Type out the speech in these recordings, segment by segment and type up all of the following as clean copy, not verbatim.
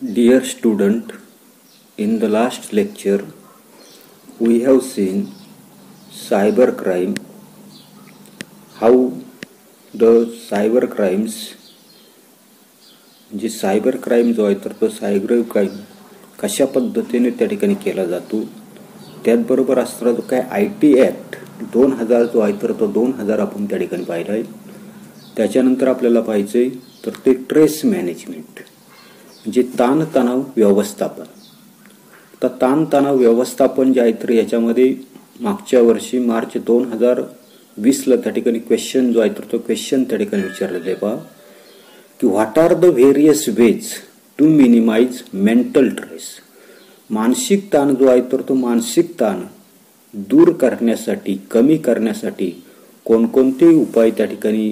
Dear student, in the last lecture we have seen cyber crime, how the cyber crimes म्हणजे cyber crime जो आहे तर तो cyber crime कशा पद्धतीने त्या ठिकाणी केला जातो. त्याचबरोबर असणारा जो काय IT ॲक्ट 2000 जो आहे तर तो 2000 आपण त्या ठिकाणी पाहिला आहे. त्याच्यानंतर आपल्याला पाहिजे तर ते ट्रेस मॅनेजमेंट म्हणजे ताणतणाव व्यवस्थापन. तर ताणतणाव व्यवस्थापन जे आहे तर याच्यामध्ये मागच्या वर्षी मार्च 2020ला त्या ठिकाणी क्वेश्चन जो आहे तर तो क्वेश्चन त्या ठिकाणी विचारलेला आहे पहा की what are the various ways to minimise mental stress. मानसिक ताण जो आहे तर तो मानसिक ताण दूर करण्यासाठी कमी करण्यासाठी कोणकोणते उपाय त्या ठिकाणी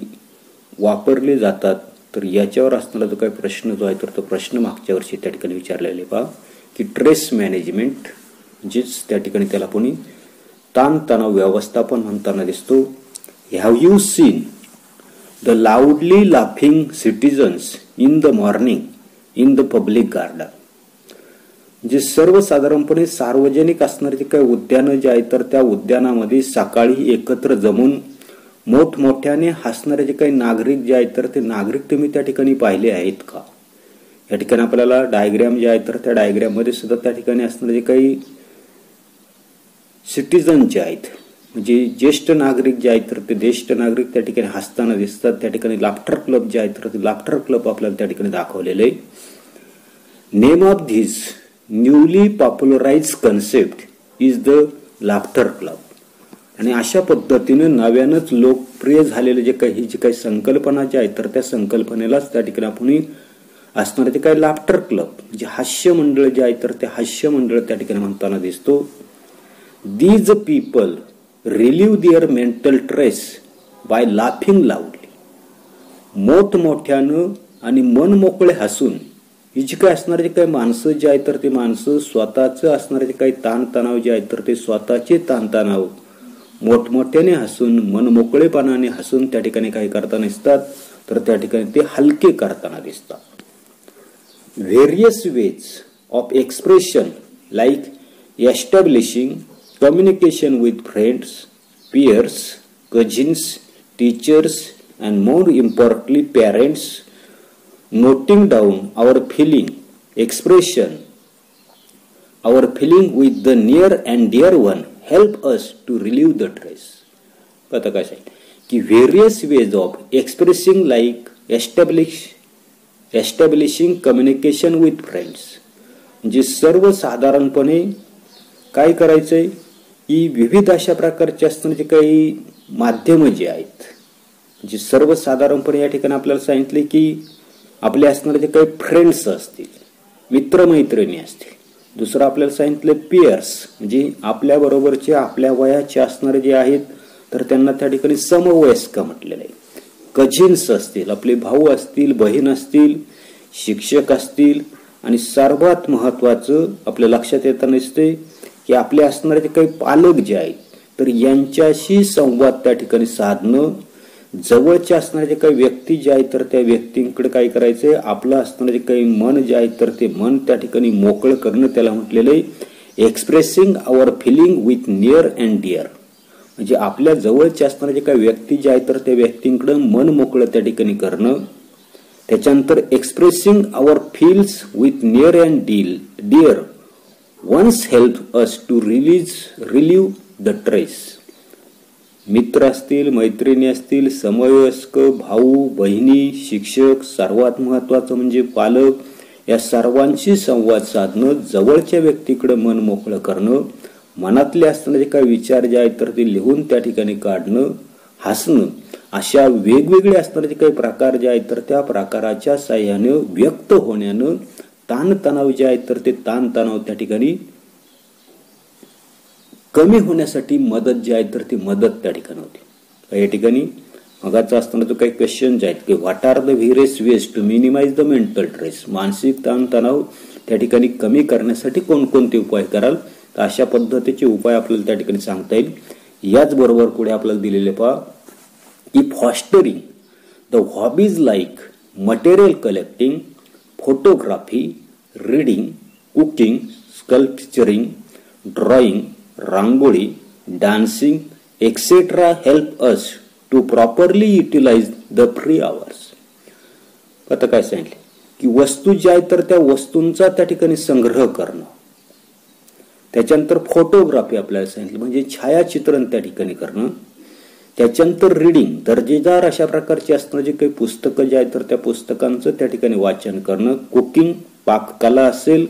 वापरले जातात. तर याच्यावर असणारा जो काही प्रश्न जो आहे तर तो प्रश्न मागच्या वर्षी त्या ठिकाणी विचारलेले पहा की ट्रेस मॅनेजमेंट म्हणजेच त्या ठिकाणी त्याला कोणी ताणतणाव व्यवस्थापन म्हणताना दिसतो. Have you seen the लाऊडली laughing citizens in the morning in the public garden. जे सर्वसाधारणपणे सार्वजनिक असणारे जे काही उद्यानं जे आहेत तर त्या उद्यानामध्ये सकाळी एकत्र जमून मोठमोठ्याने हसणारे जे काही नागरिक जे आहेत तर ते नागरिक तुम्ही त्या ठिकाणी पाहिले आहेत का. या ठिकाणी आपल्याला डायग्राम जे आहेत तर त्या डायग्राम मध्ये सुद्धा त्या ठिकाणी असणारे जे काही सिटीजन जे आहेत म्हणजे ज्येष्ठ नागरिक जे आहेत तर ते ज्येष्ठ नागरिक त्या ठिकाणी हसताना दिसतात. त्या ठिकाणी लाफ्टर क्लब जे आहेत तर ते लाफ्टर क्लब आपल्याला त्या ठिकाणी दाखवलेले आहे. Name of this newly popularize concept is the laughter club. आणि अशा पद्धतीने नव्यानच लोकप्रिय झालेले जे काही संकल्पना ज्या आहेत तर त्या संकल्पनेलाच त्या ठिकाणी आपण असणारे जे काही लाफ्टर क्लब म्हणजे हास्य मंडळ जे आहेत तर ते हास्य मंडळ त्या ठिकाणी म्हणताना दिसतो. These people relieve their mental stress by laughing loudly. मोठमोठ्यानं आणि मन मोकळे हसून ही जी काही असणारे जे काही माणसं जे आहेत तर ते माणसं स्वतःचं असणारे जे काही ताणतणाव जे आहेत तर ते स्वतःचे ताणतणाव मोठमोठ्याने हसून मनमोकळेपणाने हसून त्या ठिकाणी काही करताना दिसतात तर त्या ठिकाणी ते हलके करताना दिसतात. Various ways of expression like establishing communication with friends, peers, cousins, teachers and more importantly parents, noting down our feeling, expression, our feeling with the near and dear one help us to relieve the stress. पता काय आहे की various ways of expressing like establishing communication with friends म्हणजे सर्वसाधारणपणे काय करायचंय की विविध अशा प्रकारचे असणारे जे काही माध्यम जे आहेत जे सर्वसाधारणपणे या ठिकाणी आपल्याला सांगितले की आपले असणारे जे काही फ्रेंड्स असतील मित्रमैत्रिणी असतील. दुसरं आपल्याला सांगितलं पियर्स म्हणजे आपल्या बरोबरचे आपल्या वयाचे असणारे जे आहेत तर त्यांना त्या ठिकाणी समवयस्क म्हटलेलं आहे. कझिन्स असतील आपले भाऊ असतील बहीण असतील शिक्षक असतील आणि सर्वात महत्वाचं आपल्या लक्षात येताना दिसते की आपले असणारे जे काही पालक जे आहेत तर यांच्याशी संवाद त्या ठिकाणी साधणं. जवळचे असणारे जे काही व्यक्ती जे आहेत तर त्या व्यक्तींकडे काय करायचंय आपलं असणारे जे काही मन जे आहे तर ते मन त्या ठिकाणी मोकळं करणं त्याला म्हटलेलं आहे expressing our feeling with near and dear. म्हणजे आपल्या जवळचे असणारे जे काही व्यक्ती जे आहेत तर त्या व्यक्तींकडे मन मोकळं त्या ठिकाणी करणं. त्याच्यानंतर expressing our feels with near and dear once help us to relieve the stress. मित्र असतील मैत्रिणी असतील समवयस्क भाऊ बहिणी शिक्षक सर्वात महत्वाचं म्हणजे पालक या सर्वांशी संवाद साधणं जवळच्या व्यक्तीकडे मन मोकळं करणं मनातले असणारे जे काही विचार जे आहेत तर ते लिहून त्या ठिकाणी काढणं हसणं अशा वेगवेगळे असणारे जे काही प्रकार जे आहेत तर त्या प्रकाराच्या साह्याने व्यक्त होण्यानं ताणतणाव जे आहेत तर ते ताणतणाव त्या ठिकाणी कमी होण्यासाठी मदत जी आहे तर ती मदत त्या ठिकाणी होती. या ठिकाणी मगाचा असताना जो काही क्वेश्चन जे आहेत की what are the various ways to minimise the mental stress. मानसिक ताणतणाव त्या ठिकाणी कमी करण्यासाठी कोणकोणते उपाय कराल तर अशा पद्धतीचे उपाय आपल्याला त्या ठिकाणी सांगता येईल. याचबरोबर पुढे आपल्याला दिलेले पहा की fostering the hobbies like material collecting, photography, reading, cooking, sculpturing, drawing, rangoli, dancing etcetera help us to properly utilise the free hours. आता काय सांगितले की वस्तू ज्या आहेत तर त्या वस्तूंचा त्या ठिकाणी संग्रह करणं. त्याच्यानंतर फोटोग्राफी आपल्याला सांगितलं म्हणजे छायाचित्रण त्या ठिकाणी करणं. त्याच्यानंतर रीडिंग, दर्जेदार अशा प्रकारची असणारी जे काही पुस्तकं जे आहेत तर त्या पुस्तकांचं त्या ठिकाणी वाचन करणं. कुकिंग, पाककला असेल.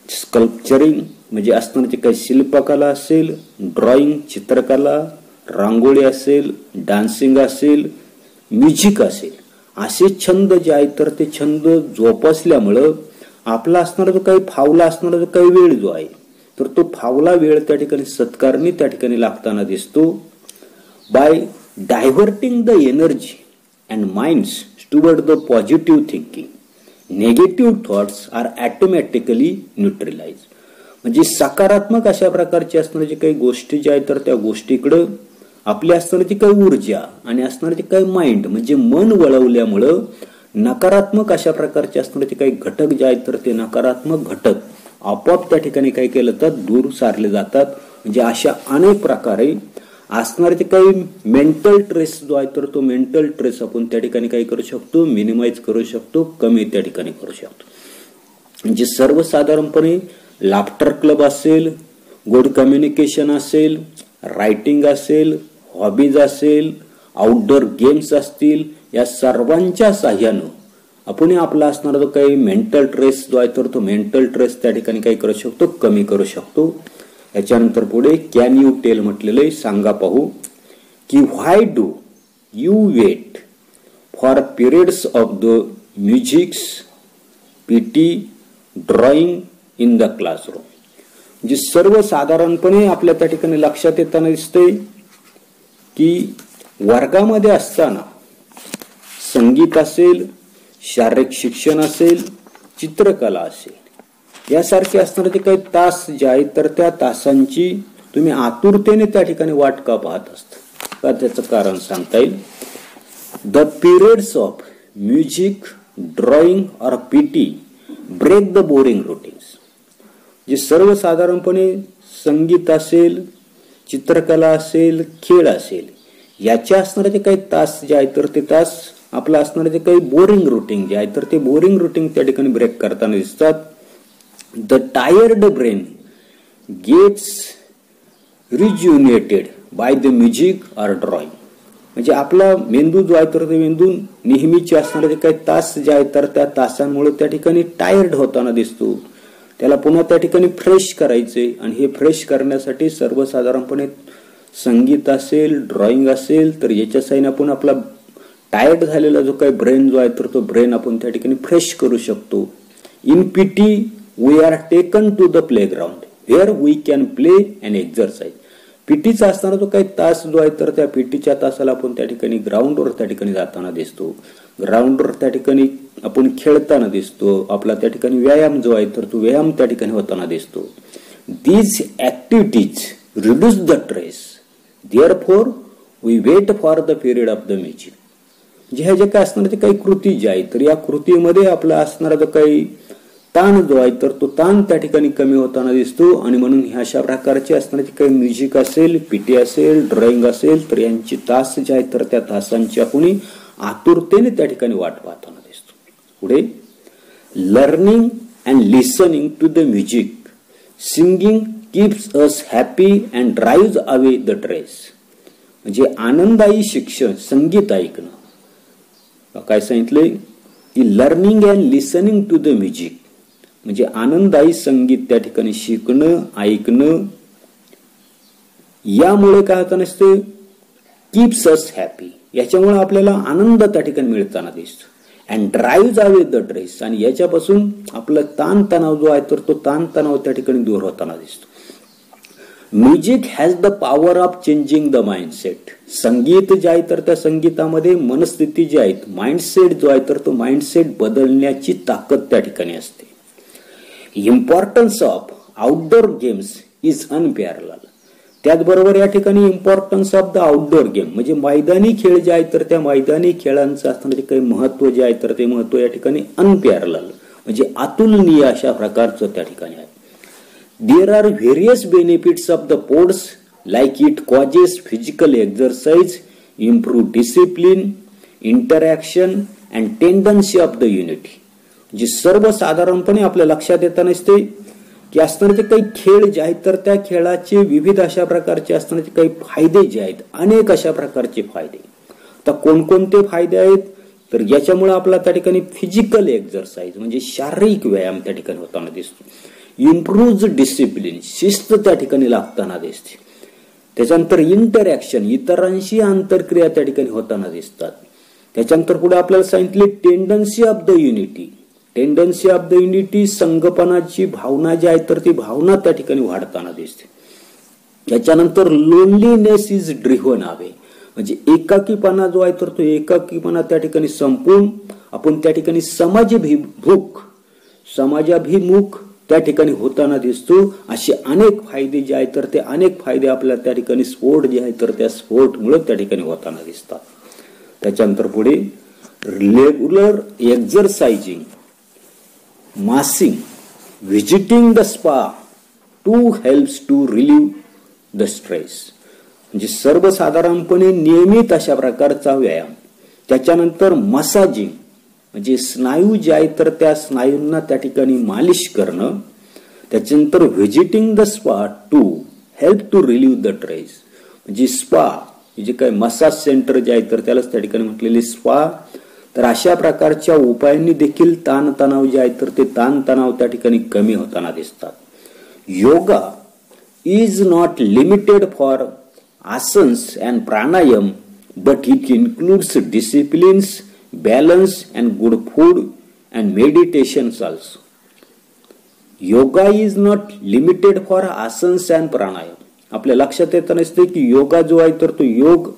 स्कल्पचरिंग म्हणजे असणारी जे काही शिल्पकला असेल. ड्रॉइंग, चित्रकला, रांगोळी असेल. डान्सिंग असेल. म्युझिक असेल. असे छंद जे आहेत तर ते छंद जोपासल्यामुळं आपला असणारा जो काही फावला असणारा जो काही वेळ जो आहे तर तो फावला वेळ त्या ठिकाणी सत्कारणी त्या ठिकाणी लागताना दिसतो. By diverting the energy and minds toward the positive thinking, negative thoughts are automatically neutralize. म्हणजे सकारात्मक अशा प्रकारचे असणारे जे काही गोष्टी ज्या आहेत तर त्या गोष्टीकडं आपली असणारी काही ऊर्जा आणि असणारे काही माइंड म्हणजे मन वळवल्यामुळं नकारात्मक अशा प्रकारचे असणारे काही घटक जे आहेत तर ते नकारात्मक घटक आपोआप त्या ठिकाणी काय केलं तर दूर सारले जातात. म्हणजे अशा अनेक प्रकारे असणारे काही मेंटल ट्रेस जो आहे तर तो मेंटल ट्रेस आपण त्या ठिकाणी काय करू शकतो, मिनिमाइज करू शकतो, कमी त्या ठिकाणी करू शकतो. म्हणजे सर्वसाधारणपणे लाफ्टर क्लब असेल, गुड कम्युनिकेशन असेल, रायटिंग असेल, हॉबीज असेल, आउटडोर गेम्स असतील, या सर्वांच्या साह्यानं आपण आपला असणारा जो काही मेंटल ट्रेस जो आहे तर तो मेंटल ट्रेस त्या ठिकाणी काय करू शकतो, कमी करू शकतो. याच्यानंतर पुढे कॅन यू टेल म्हटलेलं आहे. सांगा पाहू की why do you wait for periods of the musics, PT, drawing in the classroom. म्हणजे सर्वसाधारणपणे आपल्या त्या ठिकाणी लक्षात येताना दिसते की वर्गामध्ये असताना संगीत असेल, शारीरिक शिक्षण असेल, चित्रकला असेल, यासारखे असणारे जे काही तास जे आहेत तर त्या तासांची तुम्ही आतुरतेने त्या ठिकाणी वाट का पाहत असता का, त्याचं कारण सांगता येईल. The periods of music, drawing और PT break the boring routines. जे सर्वसाधारणपणे संगीत असेल, चित्रकला असेल, खेळ असेल, याच्या असणारे जे काही तास जे आहेत तर ते तास आपलं असणारे जे काही बोरिंग रुटीन जे आहे तर ते बोरिंग रुटीन त्या ठिकाणी ब्रेक करताना दिसतात. The tired brain gets rejuvenated by the music और ड्रॉइंग. म्हणजे आपला मेंदू जो आहे तर ते मेंदू नेहमीचे असणारे जे काही तास जे आहेत तर त्या तासांमुळे त्या ठिकाणी टायर्ड होताना दिसतो. त्याला पुन्हा त्या ठिकाणी फ्रेश करायचे आणि हे फ्रेश करण्यासाठी सर्वसाधारणपणे संगीत असेल, ड्रॉइंग असेल, तर याच्या साईन आपण आपला टायर्ड झालेला जो काही ब्रेन जो आहे तर तो ब्रेन आपण त्या ठिकाणी फ्रेश करू शकतो. In PT we are taken to the play ground where we can play and exercise. पीटीचा असणारा जो काही तास जो आहे तर त्या पीटीच्या तासाला आपण त्या ठिकाणी ग्राउंडवर त्या ठिकाणी जाताना दिसतो. ग्राउंडवर त्या ठिकाणी आपण खेळताना दिसतो. आपला त्या ठिकाणी व्यायाम जो आहे तर तो व्यायाम त्या ठिकाणी होताना दिसतो. These activities reduce the stress, therefore we wait for the period of the music. जे ह्या जे काही असणारे काही कृती जे आहे तर या कृतीमध्ये आपला असणारा जो काही ताण जो आहे तर तो ताण त्या ठिकाणी कमी होताना दिसतो. आणि म्हणून ह्या अशा प्रकारचे असणारे काही म्युझिक असेल, पीटी असेल, ड्रॉइंग असेल, तर यांची तास जे आहेत तर त्या तासांची आपण आतुरतेने त्या ठिकाणी वाट पाहताना दिसतो. पुढे learning and listening to the music, singing keeps us happy and drives away the stress. म्हणजे आनंददायी शिक्षण, संगीत ऐकणं. काय सांगितलंय की learning and listening to the music म्हणजे आनंददायी संगीत त्या ठिकाणी शिकणं, ऐकणं, यामुळे काय होतं नसते, कीप्स अस हॅपी, याच्यामुळे आपल्याला आनंद त्या ठिकाणी मिळताना दिसतो. And drives away the trace आणि याच्यापासून आपला ताणतणाव जो आहे तर तो ताणतणाव त्या ठिकाणी दूर होताना दिसतो. Music has the power of changing the mindset. संगीत जे आहे तर त्या संगीतामध्ये मनस्थिती जी आहे, माइंडसेट जो आहे तर तो माइंडसेट बदलण्याची ताकद त्या ठिकाणी असते. Importance of outdoor games is unparallel. त्याचबरोबर या ठिकाणी importance of the outdoor game म्हणजे मैदानी खेळ जे आहे तर त्या मैदानी खेळांचं असणारे काही महत्व जे आहे तर ते महत्व या ठिकाणी अनपॅरलल म्हणजे अतुलनीय अशा प्रकारचं त्या ठिकाणी आहे. There are various benefits of the pods like it causes physical exercise, improve discipline, interaction and tendency of the unity. जे सर्वसाधारणपणे आपल्या लक्षात येता नसते की असणारे काही खेळ जे आहेत तर त्या खेळाचे विविध अशा प्रकारचे असणारे काही फायदे जे आहेत, अनेक अशा प्रकारचे फायदे. तर कोणकोणते फायदे आहेत तर याच्यामुळे आपला त्या ठिकाणी फिजिकल एक्झरसाइज म्हणजे शारीरिक व्यायाम त्या ठिकाणी होताना दिसतो. इम्प्रूव्ह डिसिप्लिन, शिस्त त्या ठिकाणी लागताना दिसते. त्याच्यानंतर इंटरॅक्शन, इतरांशी आंतरक्रिया त्या ठिकाणी होताना दिसतात. त्याच्यानंतर पुढे आपल्याला सांगितले tendency of the unity. Tendency of the unity, संगपनाची भावना जी आहे तर ती भावना त्या ठिकाणी वाढताना दिसते. त्याच्यानंतर लोनलीनेस इज ड्रिव्हन अवे, म्हणजे एकाकीपणा जो आहे तर तो एकाकीपणा त्या ठिकाणी संपून आपण त्या ठिकाणी समाजाभिमुख त्या ठिकाणी होताना दिसतो. असे अनेक फायदे जे आहेत तर ते अनेक फायदे आपल्याला त्या ठिकाणी स्पोर्ट जे आहे तर त्या स्पोर्टमुळे त्या ठिकाणी होताना दिसतात. त्याच्यानंतर पुढे regular exercising, massaging, visiting the spa too helps to relieve the stress, म्हणजे सर्वसाधारणपणे नियमित अशा प्रकारचा व्यायाम. त्याच्यानंतर मसाजिंग, म्हणजे स्नायू जे आहेत तर त्या स्नायूंना त्या ठिकाणी मालिश करणं. त्याच्यानंतर visiting the spa to help to relieve the stress, म्हणजे स्पा जे काही मसाज सेंटर जे आहे तर त्यालाच त्या ठिकाणी म्हटलेले स्पा. तर अशा प्रकारच्या उपायांनी देखील ताणतणाव जे आहेत तर ते ताणतणाव त्या ठिकाणी कमी होताना दिसतात. Yoga is not limited for asanas and pranayama but it includes disciplines, balance and good food and meditations also. Yoga is not limited for asanas and pranayam. आपल्या लक्षात येत नसते की योगा जो आहे तर तो योग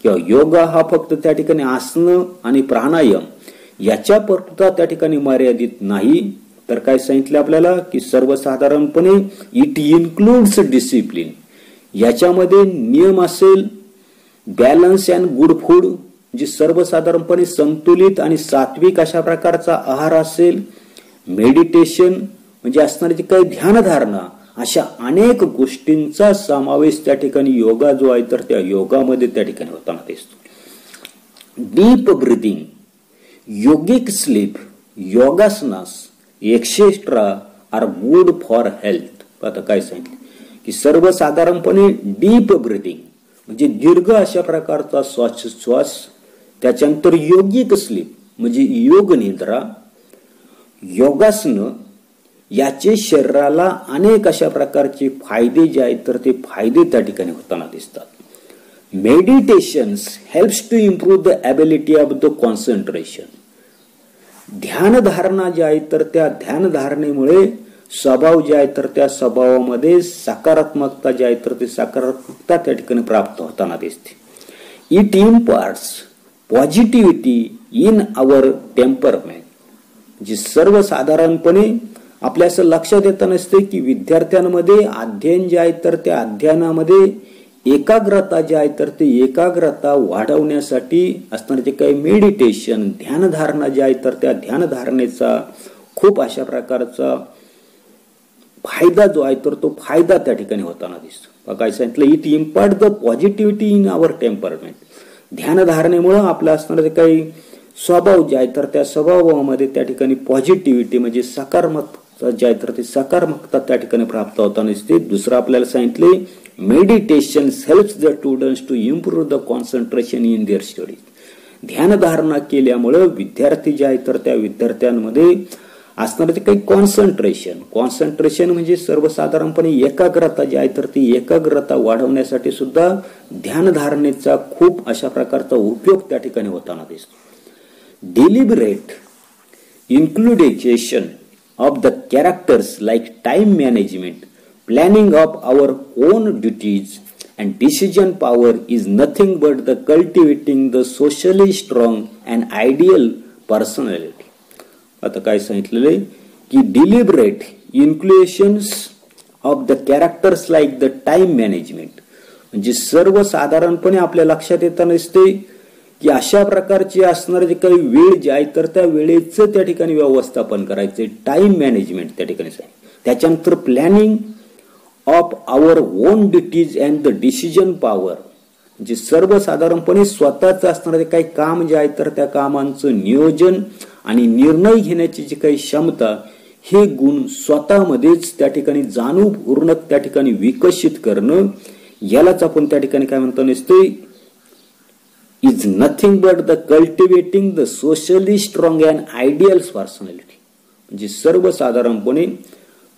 किंवा योगा हा फक्त त्या ठिकाणी आसन आणि प्राणायाम याच्या पुरता त्या ठिकाणी मर्यादित नाही. तर काय सांगितलं आपल्याला की सर्वसाधारणपणे इट इन्क्लूड्स डिसिप्लिन, याच्यामध्ये नियम असेल, बॅलन्स अँड गुड फूड जी सर्वसाधारणपणे संतुलित आणि सात्विक अशा प्रकारचा आहार असेल, मेडिटेशन म्हणजे असणारी काही ध्यानधारणा, अशा अनेक गोष्टींचा समावेश त्या ठिकाणी योगा जो आहे तर त्या योगामध्ये त्या ठिकाणी होताना दिसतो. Deep breathing, yogic sleep, yogasanas etcetera are good for health. आता काय सांगितलं की सर्वसाधारणपणे डीप ब्रीदिंग म्हणजे दीर्घ अशा प्रकारचा श्वास. त्याच्यानंतर योगिक स्लीप म्हणजे योग निद्रा, योगासन याचे शरीराला अनेक अशा प्रकारचे फायदे जे आहेत तर ते फायदे त्या ठिकाणी होताना दिसतात. Meditations helps to improve the ability of the concentration. ध्यानधारणा जे आहे तर त्या ध्यानधारणेमुळे स्वभाव जे आहे तर त्या स्वभावामध्ये सकारात्मकता जे आहे तर ते सकारात्मकता त्या ठिकाणी प्राप्त होताना दिसते. It imparts positivity in our temperament, जी सर्वसाधारणपणे आपल्या असं लक्षात येत नसते की विद्यार्थ्यांमध्ये अध्ययन जे आहे तर त्या अध्ययनामध्ये एकाग्रता जे आहे तर ते एकाग्रता वाढवण्यासाठी असणारे जे काही मेडिटेशन, ध्यानधारणा जे आहे तर त्या ध्यानधारणेचा खूप अशा प्रकारचा फायदा जो आहे तर तो फायदा त्या ठिकाणी होताना दिसतो. काय सांगितलं, it impart the positivity in our temperament. ध्यानधारणेमुळे आपला असणारे काही स्वभाव जे आहे तर त्या स्वभावामध्ये त्या ठिकाणी पॉझिटिव्हिटी म्हणजे सकारात्मकता जे आहे तर ती सकारात्मकता त्या ठिकाणी प्राप्त होताना दिसते. दुसरं आपल्याला सांगितले meditation helps the students to improve the concentration in their studies. ध्यानधारणा केल्यामुळे विद्यार्थी जे आहे तर त्या विद्यार्थ्यांमध्ये असणारे काही कॉन्सन्ट्रेशन म्हणजे सर्वसाधारणपणे एकाग्रता जी आहे तर ती एकाग्रता वाढवण्यासाठी सुद्धा ध्यानधारणेचा खूप अशा प्रकारचा उपयोग त्या ठिकाणी होताना दिसतो. Deliberate inclusion of the characters like time management, planning of our own duties and decision power is nothing but the cultivating the socially strong and ideal personality. आता काय सांगितलेलं आहे की deliberate inclusions of the characters like the time management, म्हणजे सर्वसाधारणपणे आपल्या लक्षात येत नसते की अशा प्रकारची असणारे जे काही वेळ जे आहे तर त्या वेळेचं त्या ठिकाणी व्यवस्थापन करायचे, टाइम मॅनेजमेंट त्या ठिकाणी त्याच्यानंतर planning of our own duties and the decision power, जे सर्वसाधारणपणे स्वतःच असणारे जे काही काम जे आहे तर त्या कामांचं नियोजन आणि निर्णय घेण्याची जी काही क्षमता, हे गुण स्वतःमध्येच त्या ठिकाणी जाणीवपूर्वक त्या ठिकाणी विकसित करणं, यालाच आपण त्या ठिकाणी काय म्हणतो नसते, is nothing but the cultivating the socially strong and ideal personality. म्हणजे सर्वसाधारणपणे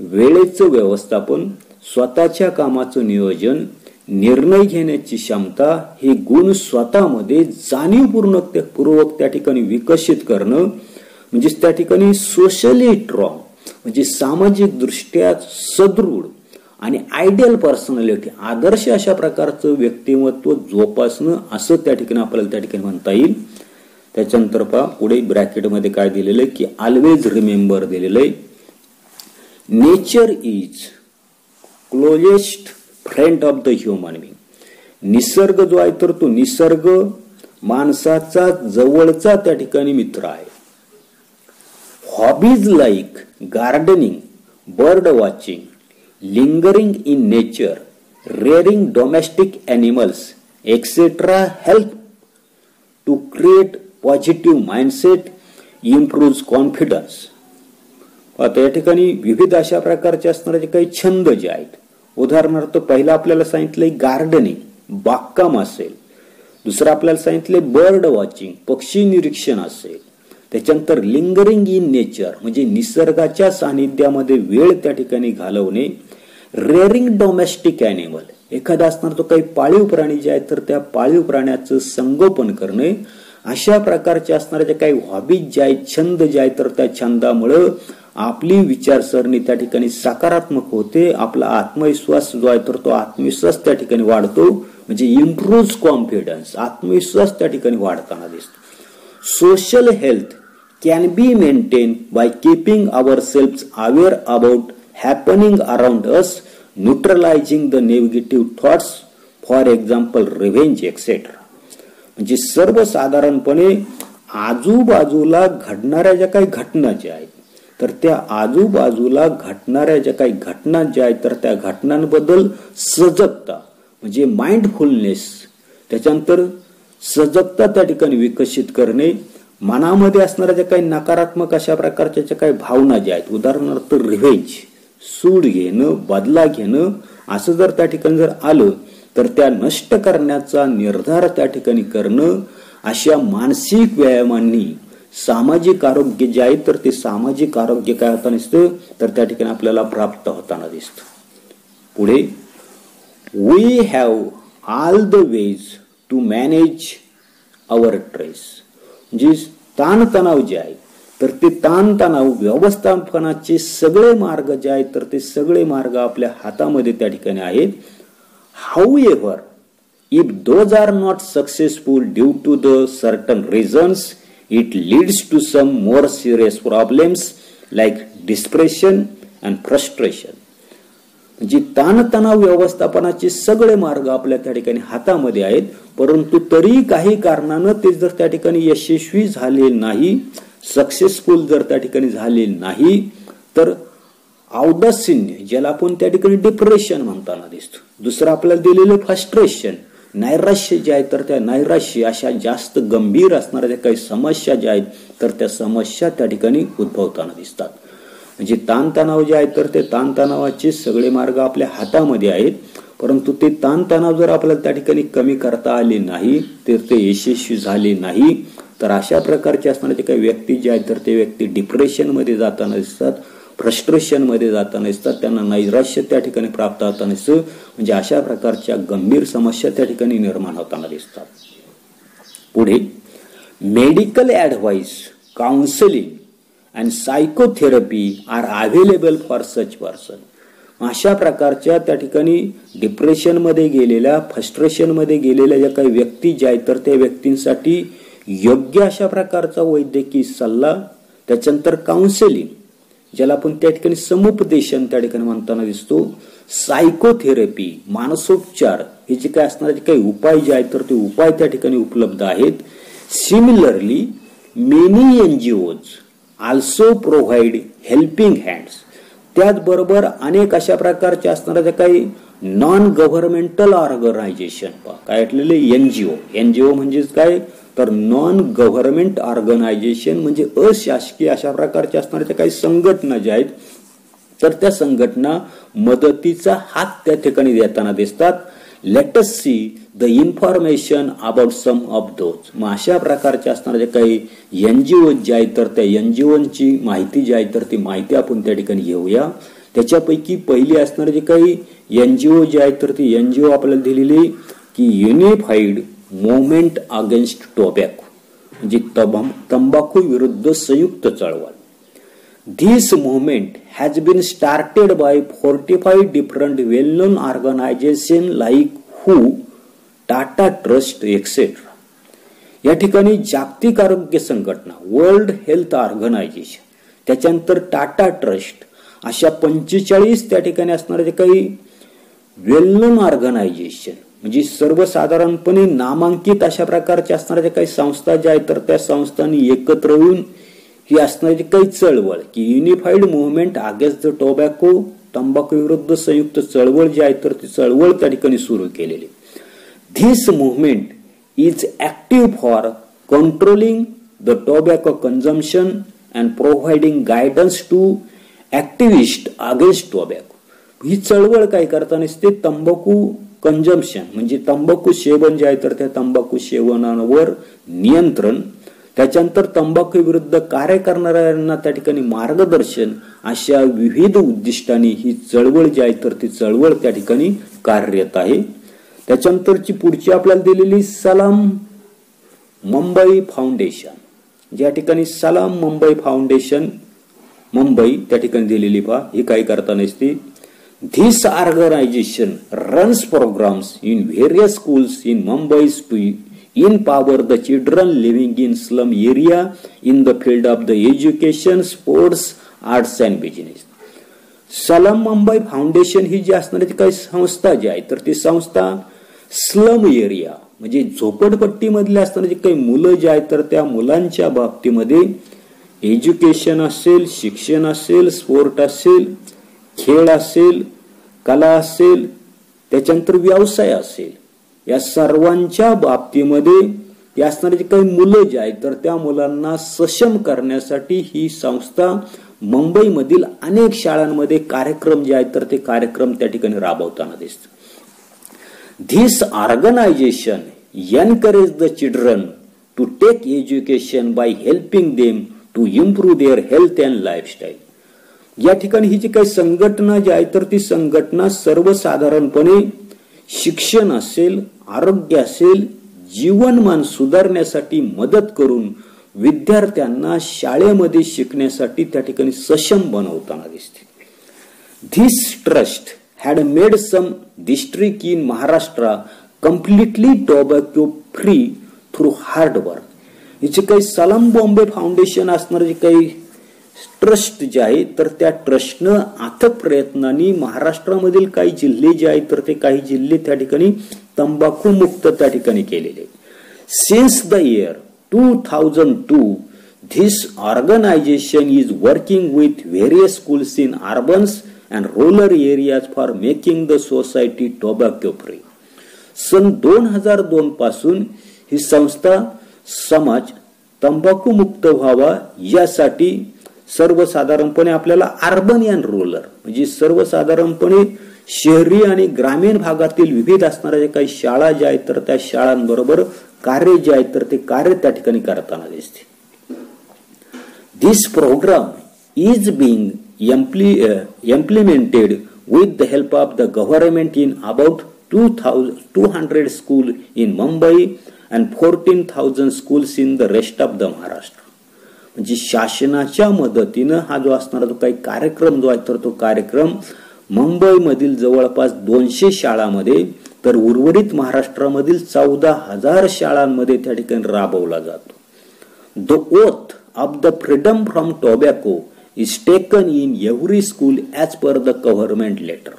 वेळेचं व्यवस्थापन, स्वतःच्या कामाचं नियोजन, निर्णय घेण्याची क्षमता, हे गुण स्वतःमध्ये जाणीवपूर्वक त्या ठिकाणी विकसित करणं, म्हणजे त्या ठिकाणी सोशली स्ट्रॉंग म्हणजे सामाजिक दृष्ट्या सदृढ आणि आयडियल पर्सनॅलिटी, आदर्श अशा प्रकारचं व्यक्तिमत्व जोपासणं, असं त्या ठिकाणी आपल्याला त्या ठिकाणी म्हणता येईल. त्याच्यानंतर पहा पुढे ब्रॅकेटमध्ये काय दिलेलं आहे की ऑलवेज रिमेंबर दिलेलं आहे, nature is closest friend of the human being. निसर्ग जो आहे तर तो निसर्ग माणसाचा जवळचा त्या ठिकाणी मित्र आहे. Hobbies like gardening, bird watching, lingering in nature, rearing domestic animals etcetera help to create positive mindset, improve confidence. आता या ठिकाणी विविध अशा प्रकारचे असणारे काही छंद जे आहेत, उदाहरणार्थ पहिला आपल्याला सांगितलंय गार्डनिंग, बागकाम असेल. दुसरं आपल्याला सांगितले बर्ड वॉचिंग, पक्षी निरीक्षण असेल. त्याच्यानंतर लिंगरिंग इन नेचर म्हणजे निसर्गाच्या सानिध्यामध्ये वेळ त्या ठिकाणी घालवणे. रेअरिंग डोमेस्टिक ॲनिमल, एखादा असणार तो काही पाळीव प्राणी जे आहे तर त्या पाळीव प्राण्याचं संगोपन करणे. अशा प्रकारचे असणारे जे काही हॉबीज जे आहेत, छंद जे आहेत तर त्या छंदामुळं आपली विचारसरणी त्या ठिकाणी सकारात्मक होते. आपला आत्मविश्वास जो आहे तर तो आत्मविश्वास त्या ठिकाणी वाढतो, म्हणजे इम्प्रूव्ह कॉन्फिडन्स, आत्मविश्वास त्या ठिकाणी वाढताना दिसतो. Social health can be maintain by keeping our self aware about happening around us, neutralizing the negative thoughts, for example revenge etcetera. म्हणजे सर्वसाधारणपणे आजूबाजूला घडणाऱ्या ज्या काही घटना ज्या आहेत तर त्या आजूबाजूला घडणाऱ्या ज्या काही घटना ज्या आहेत तर त्या घटनांबद्दल सजगता म्हणजे माइंडफुलनेस, त्याच्यानंतर सजगता त्या ठिकाणी विकसित करणे. मनामध्ये असणाऱ्या ज्या काही नकारात्मक अशा प्रकारच्या ज्या काही भावना ज्या आहेत, उदाहरणार्थ रिव्हेंज, सूड घेणं, बदला घेणं, असं जर त्या ठिकाणी जर आलं तर त्या नष्ट करण्याचा निर्धार त्या ठिकाणी करणं. अशा मानसिक व्यायामांनी सामाजिक आरोग्य जे आहे तर ते सामाजिक आरोग्य काय होताना दिसतं तर त्या ठिकाणी आपल्याला प्राप्त होताना दिसतं. पुढे we have all the ways to manage our stress, म्हणजे ताणतणाव जे आहे तर ते ताणतणाव व्यवस्थापनाचे सगळे मार्ग जे आहेत तर ते सगळे मार्ग आपल्या हातामध्ये त्या ठिकाणी आहेत. However if those are not successful due to the certain reasons, it leads to some more serious problems like depression and frustration. म्हणजे ताणतणाव व्यवस्थापनाचे सगळे मार्ग आपल्या त्या ठिकाणी हातामध्ये आहेत, परंतु तरी काही कारणानं ते जर त्या ठिकाणी यशस्वी झाले नाही, सक्सेसफुल जर त्या ठिकाणी झाले नाही तर औदासीन्य, ज्याला आपण त्या ठिकाणी डिप्रेशन म्हणताना दिसतो. दुसरं आपल्याला दिलेलं फ्रस्ट्रेशन, नैराश्य जे आहे तर त्या नैराश्य, अशा जास्त गंभीर असणाऱ्या ज्या काही समस्या ज्या आहेत तर त्या समस्या त्या ठिकाणी उद्भवताना दिसतात. म्हणजे ताणतणाव जे आहे तर ते ताणतणावाचे सगळे मार्ग आपल्या हातामध्ये आहेत, परंतु ते ताणतणाव जर आपल्याला त्या ठिकाणी कमी करता आले नाही तर ते यशस्वी झाले नाही तर अशा प्रकारचे असणारे जे काही व्यक्ती जे आहेत तर ते व्यक्ती डिप्रेशनमध्ये जाताना दिसतात, फ्रस्ट्रेशन मध्ये जाताना दिसतात, त्यांना नैराश्य त्या ठिकाणी प्राप्त होताना दिसतं. म्हणजे अशा प्रकारच्या गंभीर समस्या त्या ठिकाणी निर्माण होताना दिसतात. पुढे medical advice, counselling and psychotherapy are available for such person. अशा प्रकारच्या त्या ठिकाणी डिप्रेशन मध्ये गेलेल्या, फ्रस्ट्रेशन मध्ये गेलेल्या ज्या काही व्यक्ती ज्या आहेत तर त्या व्यक्तींसाठी योग्य अशा प्रकारचा वैद्यकीय सल्ला, त्याच्यानंतर काउन्सिलिंग ज्याला आपण त्या ठिकाणी समुपदेशन त्या ठिकाणी म्हणताना दिसतो, सायकोथेरपी मानसोपचार, हे जे काही असणारे काही उपाय जे आहेत तर ते उपाय त्या ठिकाणी उपलब्ध आहेत. Similarly, many NGOs also provide helping hands. त्याचबरोबर अनेक अशा प्रकारचे असणाऱ्या काही नॉन गव्हर्नमेंटल ऑर्गनायझेशन, काय म्हटलेले एनजीओ म्हणजे काय तर नॉन गव्हर्नमेंट ऑर्गनायझेशन म्हणजे अशासकीय अशा प्रकारच्या असणाऱ्या काही संघटना ज्या आहेत तर त्या संघटना मदतीचा हात त्या ठिकाणी देताना दिसतात. Let us see the information about some of those. मग अशा प्रकारच्या असणाऱ्या काही एनजीओ ज्या आहेत तर त्या एनजीओची माहिती जी आहे तर ती माहिती आपण त्या ठिकाणी घेऊया. त्याच्यापैकी पहिली असणारे जे काही एनजीओ जे आहेत तर ती एनजीओ आपल्याला दिलेली की युनिफाईड मुव्हमेंट अगेन्स्ट टोबॅको म्हणजे तंबाखू विरुद्ध संयुक्त चळवळ. This movement has been started by 45 different well-known organizations like WHO, Tata Trust, etc. या ठिकाणी जागतिक आरोग्य संघटना वर्ल्ड हेल्थ ऑर्गनायझेशन, त्याच्यानंतर टाटा ट्रस्ट अशा 45 त्या ठिकाणी असणारे काही वेल नोन ऑर्गनायझेशन म्हणजे सर्वसाधारणपणे नामांकित अशा प्रकारच्या असणाऱ्या काही संस्था ज्या आहेत तर त्या संस्थांनी एकत्र येऊन ही असणारी काही चळवळ की unified movement against the tobacco तंबाखू विरुद्ध संयुक्त चळवळ जी आहे तर ती चळवळ त्या ठिकाणी सुरू केलेली. This movement is active for controlling the tobacco consumption and providing guidance to activist against tobacco. ही चळवळ काय करताना ते तंबाखू कन्झम्पशन म्हणजे तंबाखू सेवन जे आहे तर त्या तंबाखू सेवनावर नियंत्रण, त्याच्यानंतर तंबाखू विरुद्ध कार्य करणाऱ्यांना त्या ठिकाणी मार्गदर्शन अशा विविध उद्दिष्टांनी ही चळवळ जी आहे तर ती चळवळ त्या ठिकाणी कार्यरत आहे. त्याच्यानंतरची पुढची आपल्याला दिलेली सलाम मुंबई फाउंडेशन, ज्या ठिकाणी सलाम मुंबई फाउंडेशन मुंबई त्या ठिकाणी दिलेली पहा ही काय करताना असते. This organisation runs programmes in various schools in Mumbai to empower the children living in slum area in the field of the education, sports, arts and business. सलाम मुंबई फाउंडेशन ही जी असणारी काही संस्था जी आहे तर ती संस्था स्लम एरिया म्हणजे झोपडपट्टी मधले असणारे काही मुलं जे आहेत तर त्या मुलांच्या बाबतीमध्ये एज्युकेशन असेल, शिक्षण असेल, स्पोर्ट असेल, खेळ असेल, कला असेल, त्याच्यानंतर व्यवसाय असेल, या सर्वांच्या बाबतीमध्ये या असणारी काही मुलं जे आहेत तर त्या मुलांना सक्षम करण्यासाठी ही संस्था मुंबईमधील अनेक शाळांमध्ये कार्यक्रम जे आहेत तर ते कार्यक्रम त्या ठिकाणी राबवताना दिसतात. This organisation encourage the children to take education by helping them to improve their health and lifestyle. या ठिकाणी ही जी काही संघटना जी आहे तर ती संघटना सर्वसाधारणपणे शिक्षण असेल, आरोग्य असेल, जीवनमान सुधारण्यासाठी मदत करून विद्यार्थ्यांना शाळेमध्ये शिकण्यासाठी त्या ठिकाणी सक्षम बनवताना दिसते. This trust had made some district in Maharashtra completely tobacco free through hard work. हिचे काही सलाम बॉम्बे फाउंडेशन असणारे जे काही ट्रस्ट जे आहे तर त्या ट्रस्टनं अथक प्रयत्नांनी महाराष्ट्रामधील काही जिल्हे जे आहेत तर ते काही जिल्हे त्या ठिकाणी तंबाखू मुक्त त्या ठिकाणी केलेले. Since the year 2002 this organization is working with various schools in urbans and rural areas for making the society tobacco free. सन 2002 पासून ही संस्था समाज तंबाखू मुक्त व्हावा यासाठी सर्वसाधारणपणे आपल्याला अर्बन अँड रूरल म्हणजे सर्वसाधारणपणे शहरी आणि ग्रामीण भागातील विविध असणाऱ्या काही शाळा ज्या आहेत तर त्या शाळांबरोबर कार्य जे आहेत तर ते कार्य त्या ठिकाणी करताना दिसते. This programme is being implemented with the help of the government in about 200 schools in Mumbai and 14,000 schools in the rest of the Maharashtra. म्हणजे शासनाच्या मदतीनं हा जो असणारा जो काही कार्यक्रम जो आहे तर तो कार्यक्रम मुंबईमधील जवळपास 200 शाळांमध्ये तर उर्वरित महाराष्ट्रामधील 14,000 शाळांमध्ये त्या ठिकाणी राबवला जातो. The oath of the freedom from tobacco is taken in every school as per the government letter.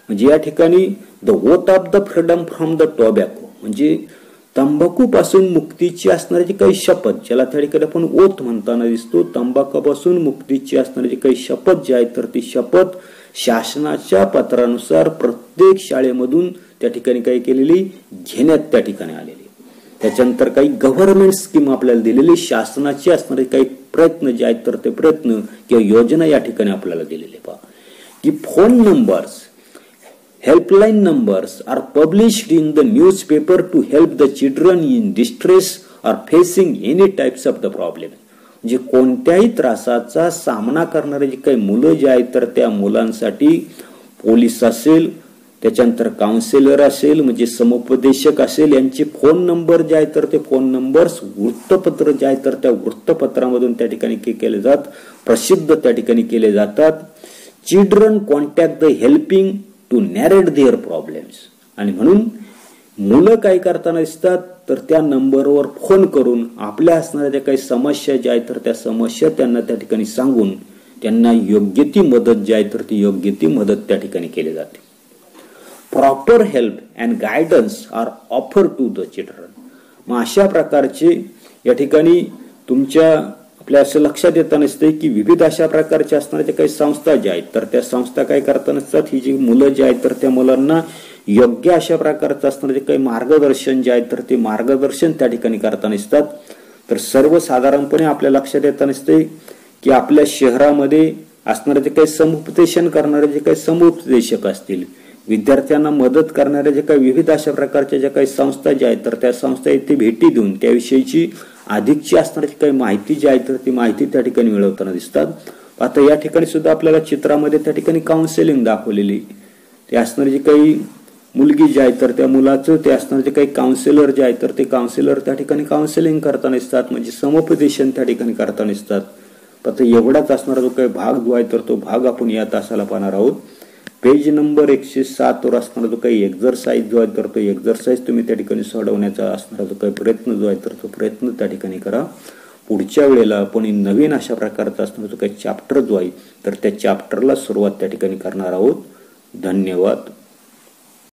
म्हणजे या ठिकाणी the oath of the freedom from the tobacco म्हणजे तंबाखूपासून मुक्तीची असणारी काही शपथ, ज्याला त्या ठिकाणी आपण ओथ म्हणताना दिसतो, तंबाखूपासून मुक्तीची असणारी काही शपथ जी आहे तर ती शपथ शासनाच्या पत्रानुसार प्रत्येक शाळेमधून त्या ठिकाणी काही केलेली घेण्यात त्या ठिकाणी आलेली. त्याच्यानंतर काही गव्हर्नमेंट स्कीम आपल्याला दिलेली, शासनाची असणारे काही प्रयत्न जे आहेत तर ते प्रयत्न किंवा योजना या ठिकाणी आपल्याला दिलेले. पहा की phone numbers, helpline numbers are published in the newspaper to help the children in distress or facing any types of the problem. म्हणजे कोणत्याही त्रासाचा सामना करणारे जे काही मुलं जे आहेत तर त्या मुलांसाठी पोलीस असेल, त्याच्यानंतर काउन्सिलर असेल, म्हणजे समुपदेशक असेल, यांचे फोन नंबर जे आहेत तर ते फोन नंबर्स वृत्तपत्र जे आहेत तर त्या वृत्तपत्रामधून त्या ठिकाणी केले जातात, प्रसिद्ध त्या ठिकाणी केले जातात. Children contact the helping to narrate their problems. आणि म्हणून मुलं काय करताना दिसतात तर त्या नंबरवर फोन करून आपल्या असणाऱ्या ज्या काही समस्या ज्या आहेत तर त्या समस्या त्यांना त्या ठिकाणी सांगून त्यांना योग्य ती मदत जी आहे तर ती योग्य ती मदत त्या ठिकाणी केली जाते. Proper help and guidance are offer to the children. मग अशा प्रकारचे या ठिकाणी तुमच्या आपल्या असं लक्षात येताना दिसतंय की विविध अशा प्रकारच्या असणाऱ्या काही संस्था ज्या आहेत तर त्या संस्था काय करताना असतात, ही जी मुलं जी आहेत तर त्या मुलांना योग्य अशा प्रकारचं असणारे काही मार्गदर्शन जे आहेत तर ते मार्गदर्शन त्या ठिकाणी करताना दिसतात. तर सर्वसाधारणपणे आपल्या लक्षात येताना दिसतंय की आपल्या शहरामध्ये असणारे जे काही समुपदेशन करणारे जे काही समुपदेशक असतील, विद्यार्थ्यांना मदत करणाऱ्या जे काही विविध अशा प्रकारच्या ज्या काही संस्था ज्या आहेत तर त्या संस्था इथे भेटी देऊन त्याविषयीची अधिकची असणारी काही माहिती जी आहे तर ती माहिती त्या ठिकाणी मिळवताना दिसतात. आता या ठिकाणी सुद्धा आपल्याला चित्रामध्ये त्या ठिकाणी काउन्सिलिंग दाखवलेली, ते असणारी जी काही मुलगी जी आहे तर त्या मुलाचं ते असणारे जे काही काउन्सिलर जे आहे तर ते काउन्सिलर त्या ठिकाणी काउन्सिलिंग करताना दिसतात, म्हणजे समुपदेशन त्या ठिकाणी करताना दिसतात. आता एवढाच असणारा जो काही भाग जो आहे तर तो भाग आपण या तासाला पाहणार आहोत. पेज नंबर 107 वर असणारा जो काही एक्झरसाइज जो आहे तर तो एक्झरसाइज तुम्ही त्या ठिकाणी सोडवण्याचा असणारा जो काही प्रयत्न जो आहे तर तो प्रयत्न त्या ठिकाणी करा. पुढच्या वेळेला आपण नवीन अशा प्रकारचा असणारा जो काही चॅप्टर जो आहे तर त्या चॅप्टरला सुरुवात त्या ठिकाणी करणार आहोत. धन्यवाद.